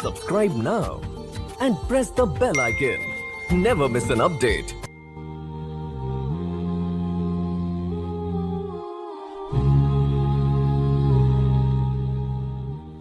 Subscribe now and press the bell icon. Never miss an update.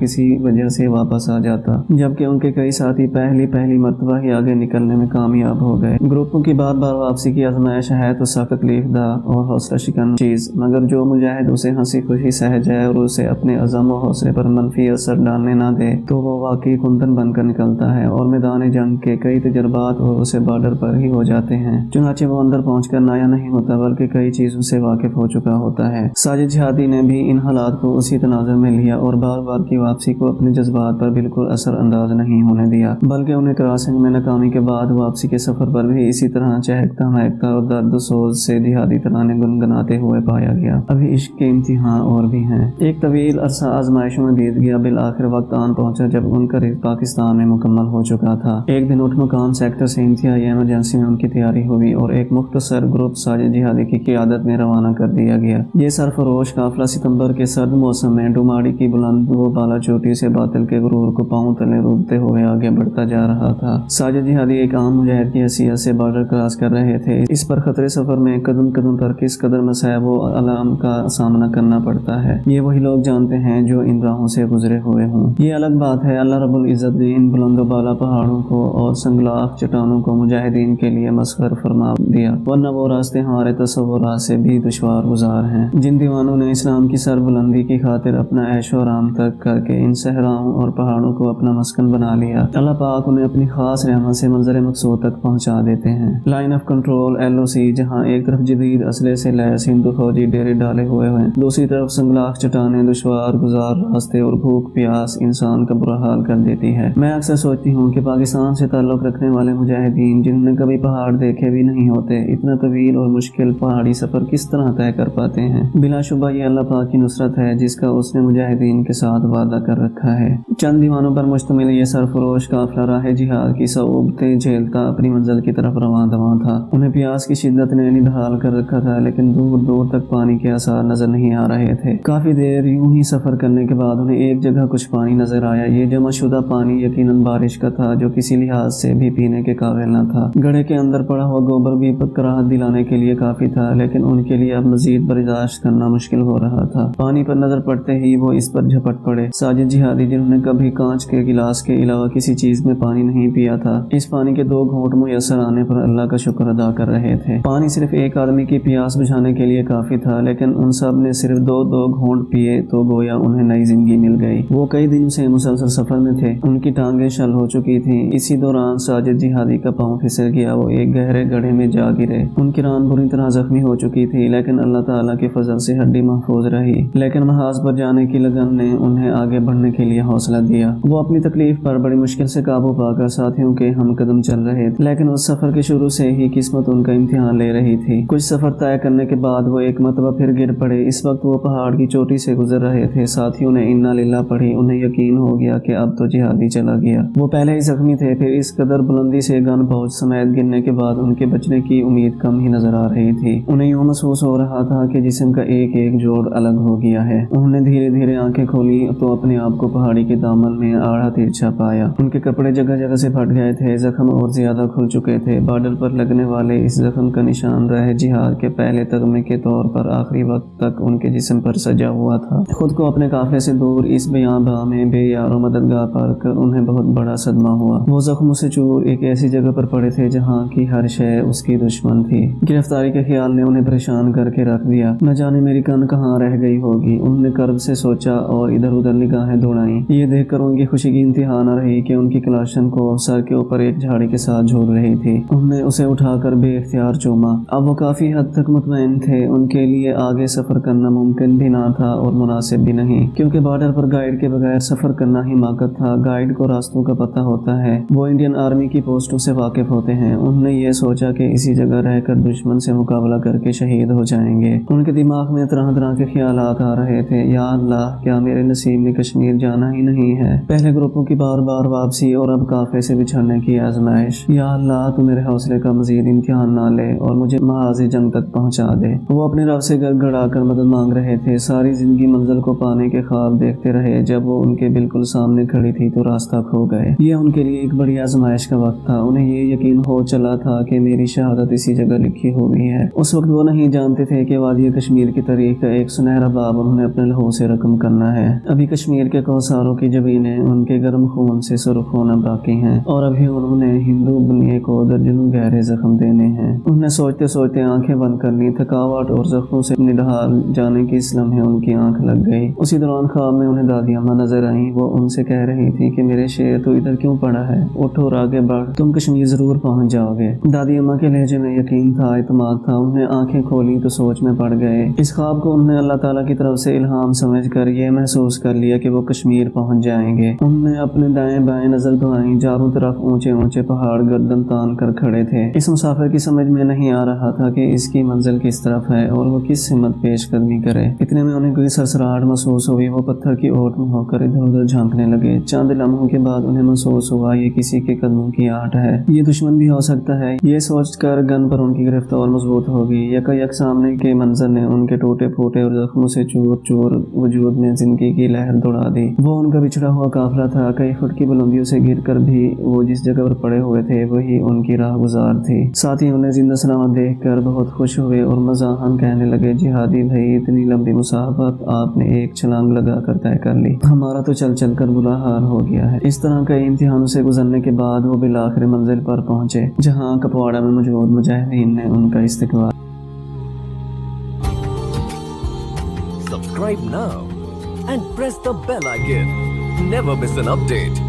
کسی وجہ سے واپس آ جاتا، جبکہ ان کے کئی ساتھی پہلی مرتبہ ہی آگے نکلنے میں کامیاب ہو گئے۔ گروپوں کی بار بار واپسی کی آزمائش ہے تو سخت تکلیف دہ اور حوصلہ شکن چیز، مگر جو مجاہد اسے ہنسی خوشی سہ جائے اور اسے اپنے عزم و حوصلے پر منفی اثر ڈالنے نہ دے تو وہ واقعی کندن بن کر نکلتا ہے اور میدان جنگ کے کئی تجربات اور اسے بارڈر پر ہی ہو جاتے ہیں۔ چنانچہ وہ اندر پہنچ کر نایا نہیں ہوتا بلکہ کئی چیزوں سے واقف ہو چکا ہوتا ہے۔ ساجد جہادی نے بھی ان حالات کو اسی تناظر میں لیا اور بار بار کی واپسی کو اپنے جذبات پر بالکل اثر انداز نہیں ہونے دیا، بلکہ انہیں کراسنگ میں ناکامی کے بعد واپسی کے سفر پر بھی اسی طرح چہکتا مہکتا اور درد و سوز سے جہادی ترانے گنگناتے ہوئے پایا گیا۔ ابھی عشق کے امتحان اور بھی ہیں۔ ایک طویل عرصہ آزمائشوں میں بیت گیا، بالآخر وقت آن پہنچا جب ان کا پاکستان میں مکمل ہو چکا تھا۔ ایک دن اٹھ مکان سیکٹر سے انتہائی ایمرجنسی میں ان کی تیاری ہوئی اور ایک مختصر گروپ ساجد جہادی کی قیادت میں روانہ کر دیا گیا۔ یہ سرفروش قافلہ ستمبر کے سرد موسم میں ڈوماڑی کی بلند و بالا چوٹی سے باطل کے غرور کو پاؤں تلے روکتے ہوئے آگے بڑھتا جا رہا تھا۔ ساجد جہادی ایک عام مجاہد کی حیثیت سے بارڈر کراس کر رہے تھے۔ اس پر خطرے سفر میں قدم قدم پر کس قدر مصائب و علام کا سامنا کرنا پڑتا ہے، یہ وہی لوگ جانتے ہیں جو ان راہوں سے گزرے ہوئے ہوں۔ یہ الگ بات ہے اللہ رب العزت نے ان بلند و بالا پہاڑوں کو اور سنگلاخ چٹانوں کو مجاہدین کے لیے مسخر فرما دیا، ورنہ وہ راستے ہمارے تصورات سے بھی دشوار گزار ہیں۔ جن دیوانوں نے اسلام کی سر بلندی کی خاطر اپنا عیش و آرام ترک کر کے ان صحراؤں اور پہاڑوں کو اپنا مسکن بنا لیا، اللہ پاک انہیں اپنی خاص رحمت سے منظر مقصود تک پہنچا دیتے ہیں۔ لائن آف کنٹرول LOC، جہاں ایک طرف جدید اسلحے سے لیس ہندو فوجی ڈیرے ڈالے ہوئے ہیں، دوسری طرف سنگلاخ چٹانیں، دشوار گزار راستے اور بھوک پیاس انسان کا برا حال کر دیتی ہے۔ میں اکثر سوچتی ہوں کہ پاکستان سے تعلق رکھنے والے مجاہدین جنہوں نے کبھی پہاڑ دیکھے بھی نہیں ہوتے، اتنا طویل اور مشکل پہاڑی سفر کس طرح طے کر پاتے ہیں۔ بلا شبہ یہ اللہ پاک کی نصرت ہے جس کا اس نے مجاہدین کے ساتھ وعدہ کر رکھا ہے۔ چند دیوانوں پر مشتمل یہ سرفروش قافلہ راہ جہاد کی صعوبتیں جھیلتا اپنی منزل کی طرف رواں دواں تھا۔ انہیں پیاس کی شدت نے نڈھال کر رکھا تھا، لیکن دور دور تک پانی کے آثار نظر نہیں آ رہے تھے۔ کافی دیر یوں ہی سفر کرنے کے بعد انہیں ایک جگہ کچھ پانی نظر آیا۔ یہ جمع شدہ پانی یقیناً بارش کا تھا جو کسی لحاظ سے بھی پینے کے قابل نہ تھا۔ گڑھے کے اندر پڑا ہوا گوبر بھی کراہت دلانے کے لیے کافی تھا، لیکن ان کے لیے اب مزید برداشت کرنا مشکل ہو رہا تھا۔ پانی پر نظر پڑتے ہی وہ اس پر جھپٹ پڑے۔ ساجد جہادی جنہوں نے کبھی کانچ کے گلاس کے علاوہ کسی چیز میں پانی نہیں پیا تھا، اس پانی کے 2 گھونٹ میسر آنے پر اللہ کا شکر ادا کر رہے تھے۔ پانی صرف ایک آدمی کی پیاس بجھانے کے لیے کافی تھا، لیکن ان سب نے صرف 2 گھونٹ پیے تو گویا انہیں نئی زندگی مل گئی۔ وہ کئی دن سے مسلسل سفر میں تھے، ان کی ٹانگیں شل ہو چکی تھیں۔ اسی دوران ساجد جہادی کا پاؤں پھسل گیا، وہ ایک گہرے گڑھے میں جا گرے۔ ان کی ران بری طرح زخمی ہو چکی تھی، لیکن اللہ تعالیٰ کے فضل سے ہڈی محفوظ رہی۔ لیکن محاذ پر جانے کی لگن نے انہیں آگے بڑھنے کے لیے حوصلہ دیا۔ وہ اپنی تکلیف پر بڑی مشکل سے قابو پا کر ساتھیوں کے ہم قدم چل رہے تھے، لیکن اس سفر کے شروع سے ہی قسمت ان کا امتحان لے رہی تھی۔ کچھ سفر طے کرنے کے بعد وہ ایک مرتبہ پھر گر پڑے۔ اس وقت وہ پہاڑ کی چوٹی سے گزر رہے تھے۔ ساتھیوں نے انا للہ پڑھی، انہیں یقین ہو گیا کہ اب تو جہادی چلا گیا۔ وہ پہلے ہی زخمی تھے، پھر اس قدر بلندی سے گن بوجھ سمیت گرنے کے بعد ان کے بچنے کی امید کم ہی نظر آ رہی تھی۔ انہیں یوں محسوس ہو رہا تھا کہ جسم کا ایک ایک جوڑ الگ ہو گیا ہے۔ انہوں نے دھیرے دھیرے آنکھیں کھولی تو اپنے آپ کو پہاڑی کے دامن میں آڑھا ترچھا پایا۔ ان کے کپڑے جگہ جگہ سے پھٹ گئے تھے، زخم اور زیادہ کھل چکے تھے۔ بارڈر پر لگنے والے اس زخم کا نشان راہ جہاد کے پہلے تغمے کے طور پر آخری وقت تک ان کے جسم پر سجا ہوا تھا۔ خود کو اپنے قافلے سے دور اس بیاباں میں بے یار و مددگار پا کر انہیں بہت بڑا صدمہ ہوا۔ وہ زخموں سے چور ایک ایسی جگہ پر پڑے تھے جہاں کی ہر شے اس کی دشمن تھی۔ گرفتاری کے خیال نے انہیں پریشان کر کے رکھ دیا۔ نہ جانے میری کن کہاں رہ گئی ہوگی، انہوں نے کرب سے سوچا اور ادھر ادھر نگاہیں دوڑائیں۔ یہ دیکھ کر ان کی خوشی کی انتہا نہ رہی کہ ان کی کلاشن کو سر کے اوپر ایک جھاڑی کے ساتھ جھول رہی تھی۔ انہوں نے اسے اٹھا کر بے اختیار چوما۔ اب وہ کافی حد تک مطمئن تھے، ان کے لیے آگے سفر کرنا ممکن بھی نہ تھا اور مناسب بھی نہیں، کیونکہ بارڈر پر گائیڈ کے بغیر سفر کرنا ہی ماقت تھا۔ گائیڈ کو راستوں کا پتہ ہوتا ہے، وہ انڈین آرمی کی پوسٹوں سے واقف ہوتے ہیں۔ انہوں نے یہ سوچا کہ اسی جگہ رہ کر دشمن سے مقابلہ کر کے شہید ہو جائیں گے۔ ان کے دماغ میں طرح طرح کے خیالات آ رہے تھے۔ یا اللہ، کیا میرے نصیب میں کشمیر جانا ہی نہیں ہے؟ پہلے گروپوں کی بار بار واپسی اور اب قافلے سے بچھڑنے کی آزمائش۔ یا اللہ، تو میرے حوصلے کا مزید امتحان نہ لے اور مجھے محاذ جنگ تک پہنچا دے۔ وہ اپنے رب سے گڑ گڑا کر مدد مانگ رہے تھے۔ ساری زندگی منزل کو پانے کے خواب دیکھتے رہے۔ جب وہ ان کے بالکل سامنے کھڑی تھی تو راستہ کھو گئے۔ یہ ان کے لیے ایک بڑی آزمائش کا وقت تھا۔ انہیں یہ یقین ہو چلا تھا کہ میری شہادت اسی جگہ لکھی ہوئی ہے۔ اس وقت وہ نہیں جانتے تھے کہ وادی کشمیر کی تاریخ کا ایک سنہرا باب انہوں نے اپنے لہو سے رقم کرنا ہے۔ ابھی کشمیر کے کوثاروں کی جبینیں ان کے گرم خون سے سرخ ہونا باقی ہیں اور ابھی انہوں نے ہندو بنیے کو درجنوں گہرے زخم دینے ہیں۔ انہوں نے سوچتے سوچتے آنکھیں بند کر لی، تھکاوٹ اور زخموں سے نڈھال جانے کی اس لمحے ان کی آنکھ لگ گئی۔ اسی دوران خواب میں انہیں دادی اماں نظر آئیں، وہ ان سے کہہ رہی تھی کہ میرے شیر تو ادھر کیوں پڑا ہے، اٹھو اور آگے بڑھ، تم کشمیر ضرور پہنچ جاؤ گے۔ دادی اماں کے لہجے میں یقین تھا، اعتماد تھا۔ انہیں آنکھیں کھولی تو سوچ میں پڑ گئے۔ اس خواب کو انہوں نے اللہ تعالیٰ کی طرف سے الہام سمجھ کر یہ محسوس کر لیا کہ وہ کشمیر پہنچ جائیں گے۔ انہوں نے اپنے دائیں بائیں نظر دوڑائی، چاروں طرف اونچے اونچے پہاڑ گردن تان کر کھڑے تھے۔ اس مسافر کی سمجھ میں نہیں آ رہا تھا کہ اس کی منزل کس طرف ہے اور وہ کس سمت پیش قدمی کرے۔ اتنے میں انہیں کوئی سرسراہٹ محسوس ہوئی، وہ پتھر کی اوٹ میں ہو کر ادھر ادھر جھانکنے لگے۔ چند لمحوں کے بعد انہیں محسوس ہوا یہ کسی کے قدموں کی آہٹ ہے، یہ دشمن بھی ہو سکتا ہے۔ یہ سوچ کر گن پر ان کی گرفت اور مضبوط ہو گئی۔ یک سامنے کے منظر نے ان کے ٹوٹے پھوٹے اور زخموں سے چور چور وجود میں زندگی کی لہر دوڑا دی۔ وہ ان کا بچھڑا ہوا قافلہ تھا، کئی فٹ کی بلندیوں سے گر کر بھی وہ جس جگہ پر پڑے ہوئے تھے وہی ان کی راہ گزار تھی۔ ساتھی انہیں زندہ سلامت دیکھ کر بہت خوش ہوئے اور مزاحاً کہنے لگے، جہادی بھائی اتنی لمبی مسافت آپ نے ایک چھلانگ لگا کر طے کر لی، ہمارا تو چل چل کر برا حال ہو گیا ہے۔ اس طرح کئی امتحانوں سے گزرنے کے بعد وہ بالآخر منزل پر پہنچے، جہاں کپواڑہ میں موجود مجاہدین نے ان کا استقبال۔ Subscribe now and press the bell icon. Never miss an update.